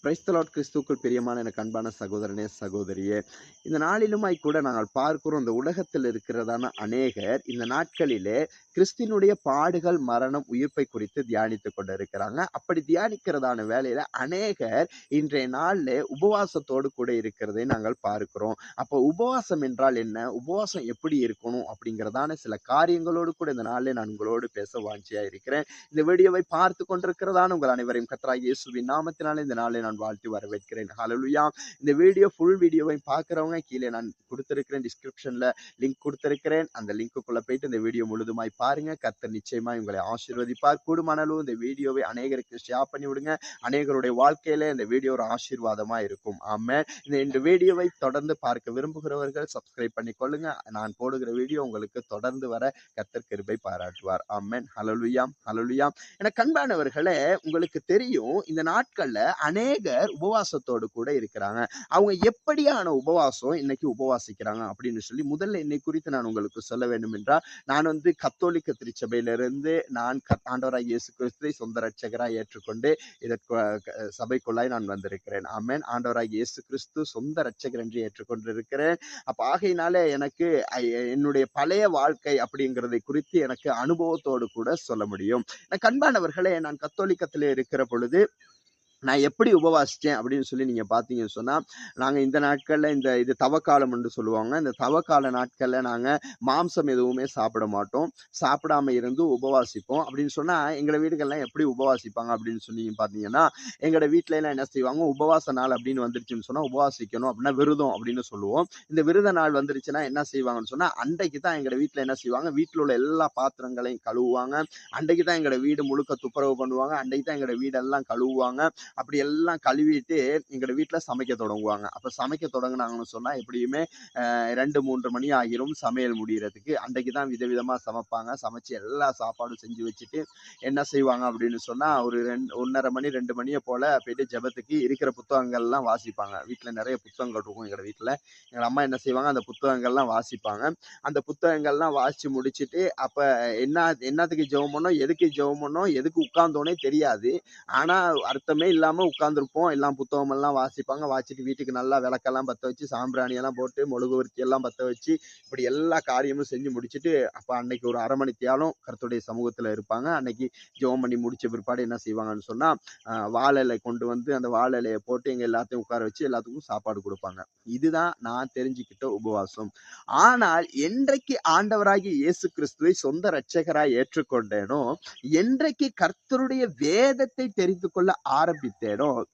Praise the Lord. கிறிஸ்துவுக்குள் பிரியமான எனக்கு அன்பான சகோதரனே சகோதரியே, இந்த நாளிலுமாய் கூட நாங்கள் பார்க்கிறோம், இந்த உலகத்தில் இருக்கிறதான அநேகர் இந்த நாட்களிலே கிறிஸ்தினுடைய பாடுகள், மரணம், உயிர்ப்பை குறித்து தியானித்துக் கொண்டிருக்கிறாங்க. அப்படி தியானிக்கிறதான வேலையில அநேகர் இன்றைய நாள்ல உபவாசத்தோடு கூட இருக்கிறதை நாங்கள் பார்க்கிறோம். அப்போ உபவாசம் என்றால் என்ன, உபவாசம் எப்படி இருக்கணும் அப்படிங்கிறதான சில காரியங்களோடு கூட இந்த நாளில் நான் உங்களோடு பேச வாஞ்சியா இருக்கிறேன். இந்த வீடியோவை பார்த்து கொண்டிருக்கிறதான உங்கள் அனைவரையும் கர்த்தராகிய இயேசுவின் நாமத்தினாலே இந்த நாளை நான் வாழ்த்தி வரவேற்கிறேன். ஹல்லேலூயா. இந்த ஃபுல் வீடியோவை பார்க்கிறவங்க கீழே நான் கொடுத்திருக்கிறேன், டிஸ்கிரிப்ஷன்ல லிங்க் கொடுத்திருக்கிறேன். அந்த லிங்க்குள்ள போயிட்டு இந்த வீடியோ முழுதுமாய் பாருங்க. கர்த்தர் நிச்சயமாய் உங்களை ஆசீர்வதிப்பார். கூடுமானாலும் இந்த வீடியோவை அநேகருக்கு ஷேர் பண்ணி விடுங்க. அநேகருடைய வாழ்க்கையில இந்த வீடியோ ஒரு ஆசீர்வாதமா இருக்கும். ஆமென். இந்த வீடியோவை தொடர்ந்து பார்க்க விரும்புகிறவர்கள் சப்ஸ்கிரைப் பண்ணி கொள்ளுங்க. நான் போடுகிற வீடியோ உங்களுக்கு தொடர்ந்து வர கர்த்தர் கிருபை பாராட்டுவார். ஆமென். ஹல்லேலூயா, ஹல்லேலூயா. எனக்கு அன்பானவர்களே, உங்களுக்கு தெரியும் இந்த நாட்கள்ல அநேகர் உபவாசத்தோடு கூட இருக்கிறாங்க. அவங்க எப்படியான உபவாசம் இன்னைக்கு உபவாசிக்கிறாங்க அப்படின்னு சொல்லி முதல்ல என்னை குறித்து நான் உங்களுக்கு சொல்ல வேண்டும் என்றால், நான் கத்தோலிக்க திருச்சபையிலிருந்து நான் ஆண்டவராகிய இயேசு கிறிஸ்துவை சொந்த இரட்சகராய் ஏற்றுக்கொண்டு இதற்கு சபைக்குள்ளாய் நான் வந்திருக்கிறேன். ஆமென். ஆண்டவராகிய இயேசு கிறிஸ்து சொந்த இரட்சகர் என்று ஏற்றுக்கொண்டிருக்கிறேன். அப்ப ஆகையினால எனக்கு என்னுடைய பழைய வாழ்க்கை அப்படிங்கிறதை குறித்து எனக்கு அனுபவத்தோடு கூட சொல்ல முடியும். அன்பானவர்களே, நான் கத்தோலிக்கத்திலே இருக்கிற பொழுது நான் எப்படி உபவாசிச்சேன் அப்படின்னு சொல்லி நீங்க பாத்தீங்கன்னு சொன்னா, நாங்க இந்த நாட்கள்ல இது தவக்காலம் என்று சொல்லுவாங்க. இந்த தவக்கால நாட்கள்ல நாங்க மாம்சம் எதுவுமே சாப்பிட மாட்டோம். சாப்பிடாம இருந்து உபவாசிப்போம். அப்படின்னு சொன்னா எங்க வீடுகள்லாம் எப்படி உபவாசிப்பாங்க அப்படின்னு சொல்லி பாத்தீங்கன்னா, எங்களோட வீட்டுல எல்லாம் என்ன செய்வாங்க, உபவாச நாள் அப்படின்னு வந்துருச்சுன்னு சொன்னா உபவாசிக்கணும் அப்படின்னா விரதம் அப்படின்னு சொல்லுவோம். இந்த விரத நாள் வந்துருச்சுன்னா என்ன செய்வாங்கன்னு சொன்னா, அன்றைக்கு தான் எங்க வீட்டுல என்ன செய்வாங்க, வீட்டுல உள்ள எல்லா பாத்திரங்களையும் கழுவுவாங்க. அன்றைக்கு தான் எங்களோட வீடு முழுக்க துப்புரவு பண்ணுவாங்க. அன்றைக்கு தான் எங்களோட வீடெல்லாம் கழுவுவாங்க. அப்படி எல்லாம் கழுவிட்டு எங்களோட வீட்டுல சமைக்க தொடங்குவாங்க. அப்ப சமைக்க தொடங்குனாங்கன்னு சொன்னா எப்படியுமே 2-3 மணி ஆகிரும் சமையல் முடியறதுக்கு. அன்றைக்கு தான் விதவிதமா சமைப்பாங்க. சமைச்சு எல்லா சாப்பாடும் செஞ்சு வச்சுட்டு என்ன செய்வாங்க அப்படின்னு சொன்னா, ஒரு 1:30 மணி 2 மணியை போல போயிட்டு ஜெபத்துக்கு இருக்கிற புத்தகங்கள் எல்லாம் வாசிப்பாங்க. வீட்டுல நிறைய புத்தகங்கள் இருக்கும். எங்களோட வீட்டுல எங்க அம்மா என்ன செய்வாங்க, அந்த புத்தகங்கள்லாம் வாசிப்பாங்க. அந்த புத்தகங்கள்லாம் வாசிச்சு முடிச்சுட்டு அப்ப என்னத்துக்கு ஜெபம் பண்ணோம், எதுக்கு ஜெபம் பண்ணோம், எதுக்கு உட்கார்ந்தோனே தெரியாது. ஆனா அர்த்தமே இல்லாம உட்கார்ந்துருப்போம். எல்லாம் புத்தகம் எல்லாம் வாசிப்பாங்க. வாசிச்சுட்டு வீட்டுக்கு நல்லா விளக்கெல்லாம் பத்த வச்சு, சாம்பிராணி எல்லாம் போட்டு, மெழுகுவர்த்தி எல்லாம் பத்த வச்சு, இப்படி எல்லா காரியமும் செஞ்சு முடிச்சுட்டு அப்ப அன்னைக்கு ஒரு 1/2 மணி தியாலம் கர்த்தருடைய சமூகத்துல இருப்பாங்க. அன்னைக்கு ஜெபம் பண்ணி முடிச்ச பிற்பாடு என்ன செய்வாங்கன்னு சொன்னா, வாழை இலை கொண்டு வந்து அந்த வாழை இலையை போட்டு எங்க எல்லாத்தையும் உட்கார வச்சு எல்லாத்துக்கும் சாப்பாடு கொடுப்பாங்க. இதுதான் நான் தெரிஞ்சுக்கிட்ட உபவாசம். ஆனால் என்றைக்கு ஆண்டவராகிய இயேசு கிறிஸ்துவை சொந்த இரட்சகராய் ஏற்றுக்கொண்டேனோ, என்றைக்கு கர்த்தருடைய வேதத்தை தெரிந்து கொள்ள ஆரம்பித்தேனோ,